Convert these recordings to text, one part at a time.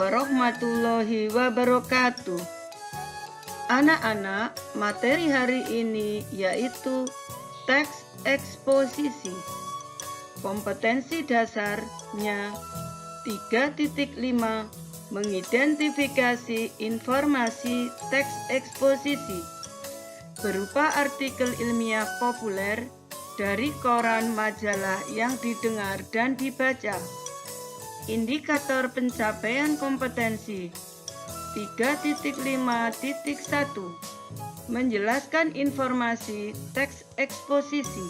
warahmatullahi wabarakatuh. Anak-anak, materi hari ini yaitu teks eksposisi. Kompetensi dasarnya 3.5 mengidentifikasi informasi teks eksposisi berupa artikel ilmiah populer dari koran majalah yang didengar dan dibaca. Indikator pencapaian kompetensi 3.5.1 menjelaskan informasi teks eksposisi,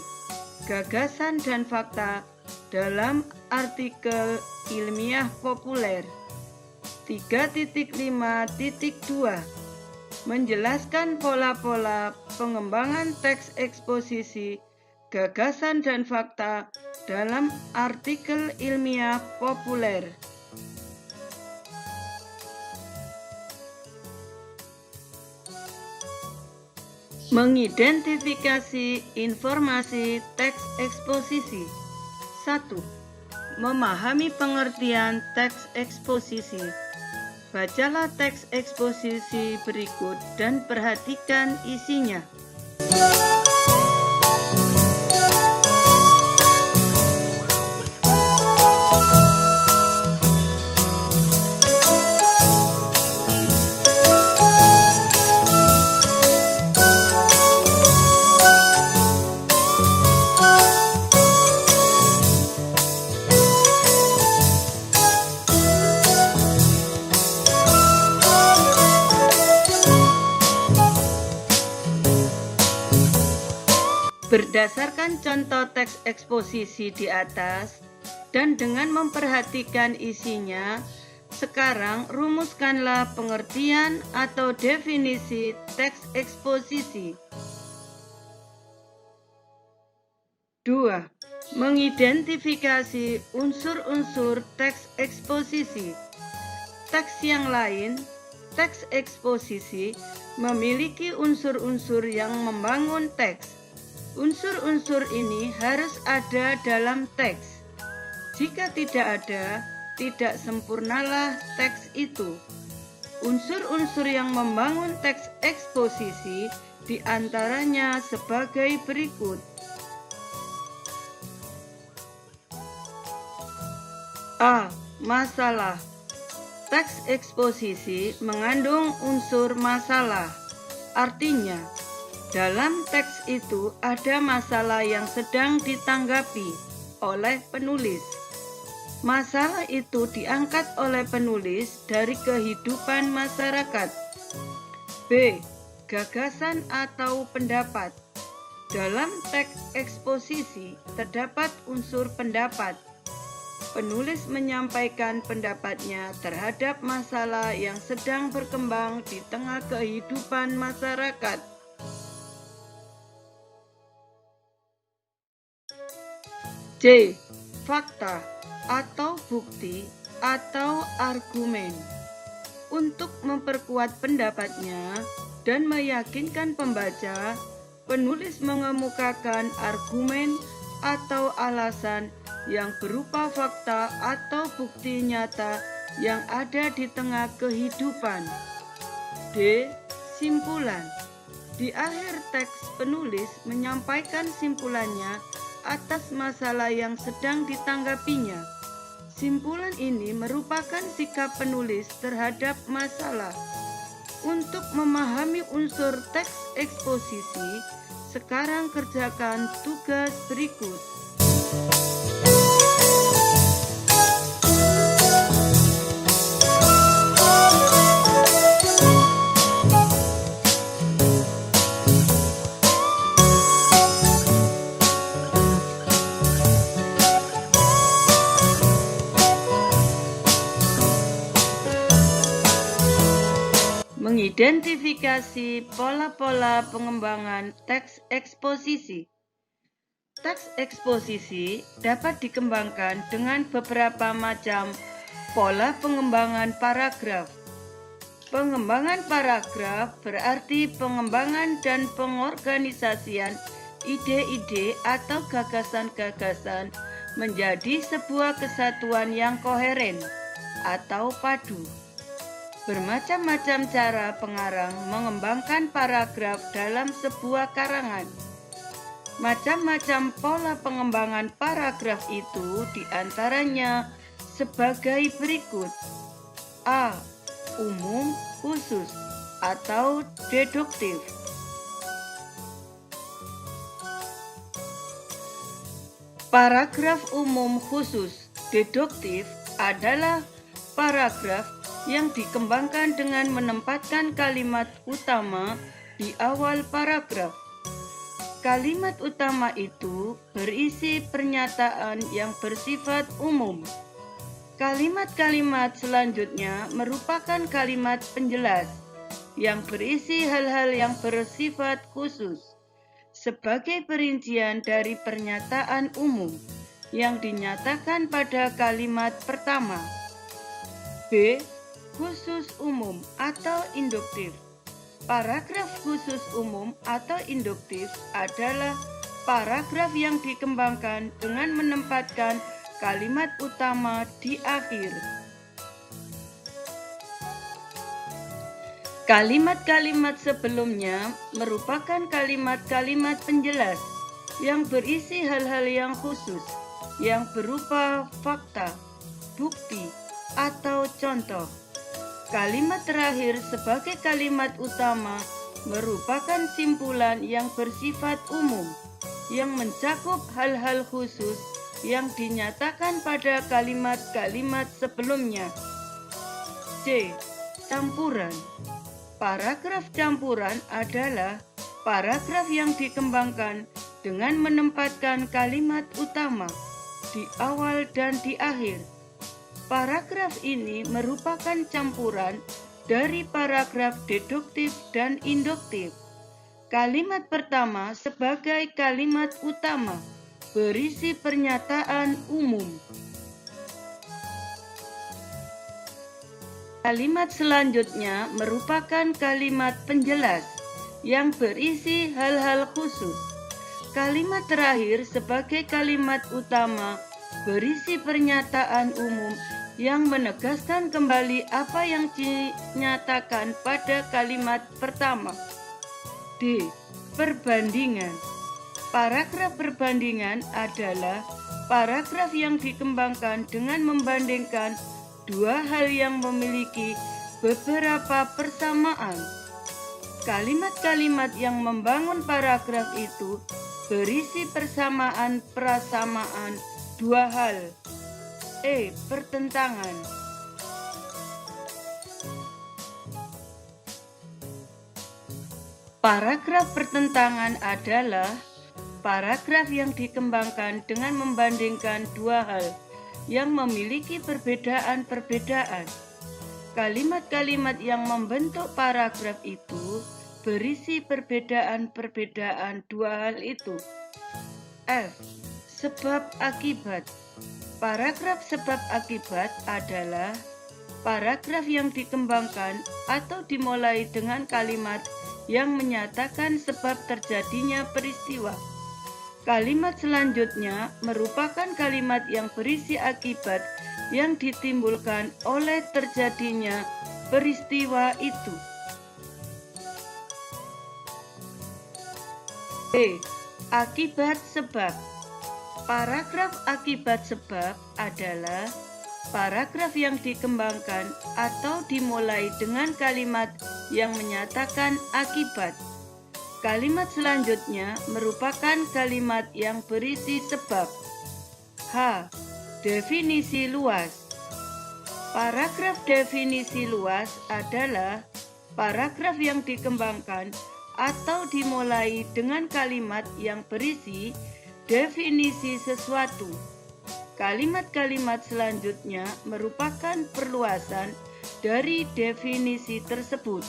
gagasan dan fakta dalam artikel ilmiah populer. 3.5.2 menjelaskan pola-pola pengembangan teks eksposisi, gagasan dan fakta dalam artikel ilmiah populer. Mengidentifikasi informasi teks eksposisi. 1. Memahami pengertian teks eksposisi. Bacalah teks eksposisi berikut dan perhatikan isinya. Berdasarkan contoh teks eksposisi di atas dan dengan memperhatikan isinya, sekarang rumuskanlah pengertian atau definisi teks eksposisi. 2. Mengidentifikasi unsur-unsur teks eksposisi. Teks yang lain, teks eksposisi, memiliki unsur-unsur yang membangun teks. Unsur-unsur ini harus ada dalam teks. Jika tidak ada, tidak sempurnalah teks itu. Unsur-unsur yang membangun teks eksposisi diantaranya sebagai berikut. A. Masalah. Teks eksposisi mengandung unsur masalah. Artinya, dalam teks itu ada masalah yang sedang ditanggapi oleh penulis. Masalah itu diangkat oleh penulis dari kehidupan masyarakat. B. Gagasan atau pendapat. Dalam teks eksposisi terdapat unsur pendapat. Penulis menyampaikan pendapatnya terhadap masalah yang sedang berkembang di tengah kehidupan masyarakat. C. Fakta atau bukti atau argumen. Untuk memperkuat pendapatnya dan meyakinkan pembaca, penulis mengemukakan argumen atau alasan yang berupa fakta atau bukti nyata yang ada di tengah kehidupan. D. Simpulan. Di akhir teks, penulis menyampaikan simpulannya atas masalah yang sedang ditanggapinya. Simpulan ini merupakan sikap penulis terhadap masalah. Untuk memahami unsur teks eksposisi, sekarang kerjakan tugas berikut. Mengidentifikasi pola-pola pengembangan teks eksposisi. Teks eksposisi dapat dikembangkan dengan beberapa macam pola pengembangan paragraf. Pengembangan paragraf berarti pengembangan dan pengorganisasian ide-ide atau gagasan-gagasan menjadi sebuah kesatuan yang koheren atau padu. Bermacam-macam cara pengarang mengembangkan paragraf dalam sebuah karangan. Macam-macam pola pengembangan paragraf itu diantaranya sebagai berikut. A. Umum, khusus, atau deduktif. Paragraf umum khusus deduktif adalah paragraf yang dikembangkan dengan menempatkan kalimat utama di awal paragraf. Kalimat utama itu berisi pernyataan yang bersifat umum. Kalimat-kalimat selanjutnya merupakan kalimat penjelas yang berisi hal-hal yang bersifat khusus sebagai perincian dari pernyataan umum yang dinyatakan pada kalimat pertama. B. Khusus umum atau induktif. Paragraf khusus umum atau induktif adalah paragraf yang dikembangkan dengan menempatkan kalimat utama di akhir. Kalimat-kalimat sebelumnya merupakan kalimat-kalimat penjelas yang berisi hal-hal yang khusus, yang berupa fakta, bukti, atau contoh. Kalimat terakhir sebagai kalimat utama merupakan simpulan yang bersifat umum, yang mencakup hal-hal khusus yang dinyatakan pada kalimat-kalimat sebelumnya. C. Campuran. Paragraf campuran adalah paragraf yang dikembangkan dengan menempatkan kalimat utama di awal dan di akhir. Paragraf ini merupakan campuran dari paragraf deduktif dan induktif. Kalimat pertama sebagai kalimat utama berisi pernyataan umum. Kalimat selanjutnya merupakan kalimat penjelas yang berisi hal-hal khusus. Kalimat terakhir sebagai kalimat utama berisi pernyataan umum yang menegaskan kembali apa yang dinyatakan pada kalimat pertama. D. Perbandingan. Paragraf perbandingan adalah paragraf yang dikembangkan dengan membandingkan dua hal yang memiliki beberapa persamaan. Kalimat-kalimat yang membangun paragraf itu berisi persamaan-persamaan dua hal. E. Pertentangan. Paragraf pertentangan adalah paragraf yang dikembangkan dengan membandingkan dua hal yang memiliki perbedaan-perbedaan. Kalimat-kalimat yang membentuk paragraf itu berisi perbedaan-perbedaan dua hal itu. F. Sebab akibat. Paragraf sebab akibat adalah paragraf yang dikembangkan atau dimulai dengan kalimat yang menyatakan sebab terjadinya peristiwa. Kalimat selanjutnya merupakan kalimat yang berisi akibat yang ditimbulkan oleh terjadinya peristiwa itu. B. Akibat sebab. Paragraf akibat sebab adalah paragraf yang dikembangkan atau dimulai dengan kalimat yang menyatakan akibat. Kalimat selanjutnya merupakan kalimat yang berisi sebab. H. Definisi luas. Paragraf definisi luas adalah paragraf yang dikembangkan atau dimulai dengan kalimat yang berisi definisi sesuatu. Kalimat-kalimat selanjutnya merupakan perluasan dari definisi tersebut.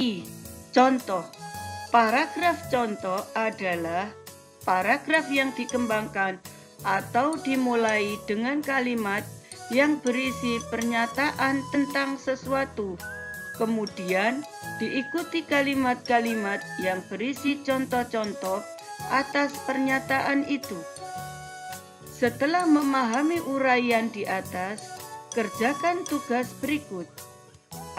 I. Contoh. Paragraf contoh adalah paragraf yang dikembangkan atau dimulai dengan kalimat yang berisi pernyataan tentang sesuatu, kemudian diikuti kalimat-kalimat yang berisi contoh-contoh atas pernyataan itu. Setelah memahami uraian di atas, kerjakan tugas berikut.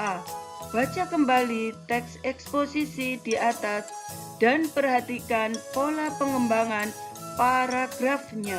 A. Baca kembali teks eksposisi di atas dan perhatikan pola pengembangan paragrafnya.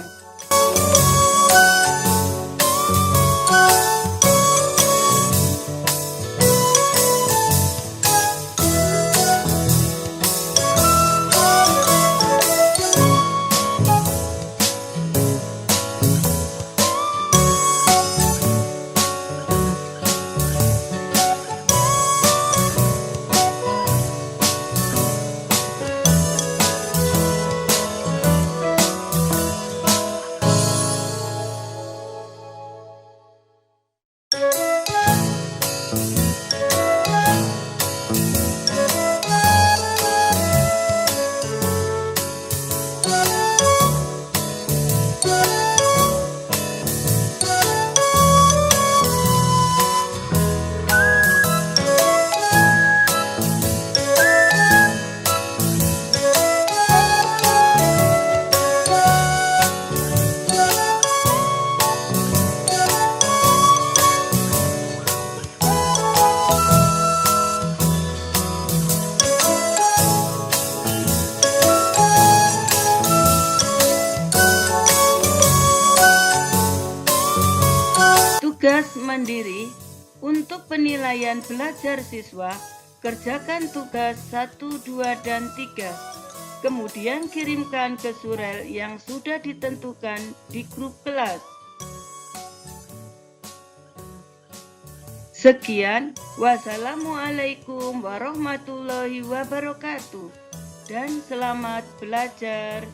Tugas mandiri. Untuk penilaian belajar siswa, kerjakan tugas 1, 2, dan 3. Kemudian kirimkan ke surel yang sudah ditentukan di grup kelas. Sekian, wassalamualaikum warahmatullahi wabarakatuh, dan selamat belajar.